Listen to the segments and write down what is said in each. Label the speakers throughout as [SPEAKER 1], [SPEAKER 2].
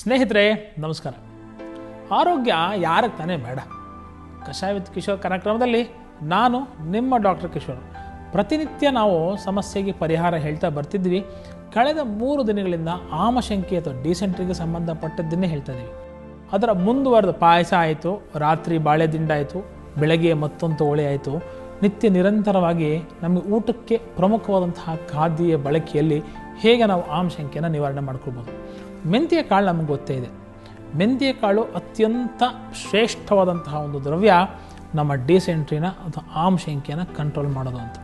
[SPEAKER 1] ಸ್ನೇಹಿತರೆ ನಮಸ್ಕಾರ. ಆರೋಗ್ಯ ಯಾರಿಗೆ ತಾನೇ ಬೇಡ? ಕಷಾಯ ವಿತ್ ಕಿಶೋರ್ ಕಾರ್ಯಕ್ರಮದಲ್ಲಿ ನಾನು ನಿಮ್ಮ ಡಾಕ್ಟರ್ ಕಿಶೋರ್. ಪ್ರತಿನಿತ್ಯ ನಾವು ಸಮಸ್ಯೆಗೆ ಪರಿಹಾರ ಹೇಳ್ತಾ ಬರ್ತಿದ್ವಿ. ಕಳೆದ 3 ದಿನಗಳಿಂದ ಆಮಶಂಕೆ ಅಥವಾ ಡಿಸೆಂಟ್ರಿಗೆ ಸಂಬಂಧಪಟ್ಟದ್ದನ್ನೇ ಹೇಳ್ತಾ ಇದ್ದೀವಿ. ಅದರ ಮುಂದುವರೆದ ಪಾಯಸ ಆಯಿತು, ರಾತ್ರಿ ಬಾಳೆ ದಿಂಡಾಯಿತು, ಬೆಳಗ್ಗೆ ಮತ್ತೊಂದು ತೋಳೆ ಆಯಿತು. ನಿತ್ಯ ನಿರಂತರವಾಗಿ ನಮಗೆ ಊಟಕ್ಕೆ ಪ್ರಮುಖವಾದಂತಹ ಖಾದ್ಯ ಬಳಕೆಯಲ್ಲಿ ಹೇಗೆ ನಾವು ಆಮಶಂಕೆಯನ್ನು ನಿವಾರಣೆ ಮಾಡ್ಕೊಳ್ಬೋದು. ಮೆಂತ್ಯ ಕಾಳು ನಮಗೆ ಗೊತ್ತೇ ಇದೆ. ಮೆಂತ್ಯ ಕಾಳು ಅತ್ಯಂತ ಶ್ರೇಷ್ಠವಾದಂತಹ ಒಂದು ದ್ರವ್ಯ ನಮ್ಮ ಡಿಸೆಂಟ್ರಿನ ಅಥವಾ ಆಮಶಂಕೆಯನ್ನು ಕಂಟ್ರೋಲ್ ಮಾಡೋದು ಅಂತ.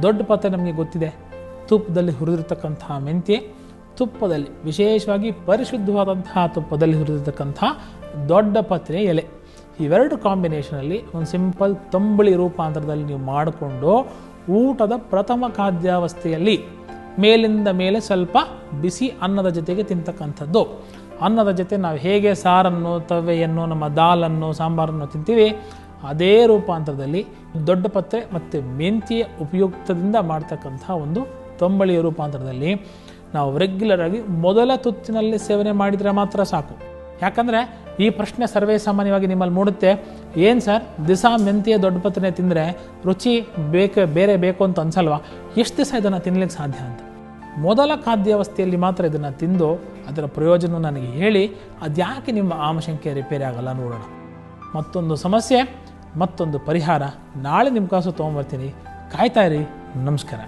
[SPEAKER 1] ದೊಡ್ಡ ಪತ್ರೆ ನಮಗೆ ಗೊತ್ತಿದೆ. ತುಪ್ಪದಲ್ಲಿ ಹುರಿದಿರ್ತಕ್ಕಂತಹ ಮೆಂತ್ಯ, ತುಪ್ಪದಲ್ಲಿ ವಿಶೇಷವಾಗಿ ಪರಿಶುದ್ಧವಾದಂತಹ ತುಪ್ಪದಲ್ಲಿ ಹುರಿದಿರ್ತಕ್ಕಂಥ ದೊಡ್ಡ ಪತ್ರೆ ಎಲೆ, ಇವೆರಡು ಕಾಂಬಿನೇಷನಲ್ಲಿ ಒಂದು ಸಿಂಪಲ್ ತಂಬುಳಿ ರೂಪಾಂತರದಲ್ಲಿ ನೀವು ಮಾಡಿಕೊಂಡು ಊಟದ ಪ್ರಥಮ ಖಾದ್ಯಾವಸ್ಥೆಯಲ್ಲಿ ಮೇಲಿಂದ ಮೇಲೆ ಸ್ವಲ್ಪ ಬಿಸಿ ಅನ್ನದ ಜೊತೆಗೆ ತಿಂತಕ್ಕಂಥದ್ದು. ಅನ್ನದ ಜೊತೆ ನಾವು ಹೇಗೆ ಸಾರನ್ನು, ತವೆಯನ್ನು, ನಮ್ಮ ದಾಲನ್ನು, ಸಾಂಬಾರನ್ನು ತಿಂತೀವಿ, ಅದೇ ರೂಪಾಂತರದಲ್ಲಿ ದೊಡ್ಡ ಪತ್ರೆ ಮತ್ತು ಮೆಂತ್ಯ ಉಪಯುಕ್ತದಿಂದ ಮಾಡ್ತಕ್ಕಂಥ ಒಂದು ತಂಬಳಿಯ ರೂಪಾಂತರದಲ್ಲಿ ನಾವು ರೆಗ್ಯುಲರ್ ಆಗಿ ಮೊದಲ ತುತ್ತಿನಲ್ಲಿ ಸೇವನೆ ಮಾಡಿದರೆ ಮಾತ್ರ ಸಾಕು. ಯಾಕಂದರೆ ಈ ಪ್ರಶ್ನೆ ಸರ್ವೇ ಸಾಮಾನ್ಯವಾಗಿ ನಿಮ್ಮಲ್ಲಿ ಮೂಡುತ್ತೆ, ಏನು ಸರ್ ದಿವಸ ಮೆಂತ್ಯ ದೊಡ್ಡ ಪತ್ರೆ ತಿಂದರೆ ರುಚಿ ಬೇರೆ ಬೇಕು ಅಂತ ಅನ್ಸಲ್ವಾ? ಎಷ್ಟು ದಿವಸ ಇದನ್ನು ತಿನ್ನಲಿಕ್ಕೆ ಸಾಧ್ಯ ಅಂತ. ಮೊದಲ ಖಾದ್ಯಾವಸ್ಥೆಯಲ್ಲಿ ಮಾತ್ರ ಇದನ್ನು ತಿಂದು ಅದರ ಪ್ರಯೋಜನ ನನಗೆ ಹೇಳಿ, ಅದ್ಯಾಕೆ ನಿಮ್ಮ ಆಮಶಂಕೆ ರಿಪೇರಿ ಆಗಲ್ಲ ನೋಡೋಣ. ಮತ್ತೊಂದು ಸಮಸ್ಯೆ, ಮತ್ತೊಂದು ಪರಿಹಾರ ನಾಳೆ ನಿಮ್ಮ ಕಾಸು ತೊಗೊಂಬರ್ತೀನಿ. ಕಾಯ್ತಾ ಇರಿ. ನಮಸ್ಕಾರ.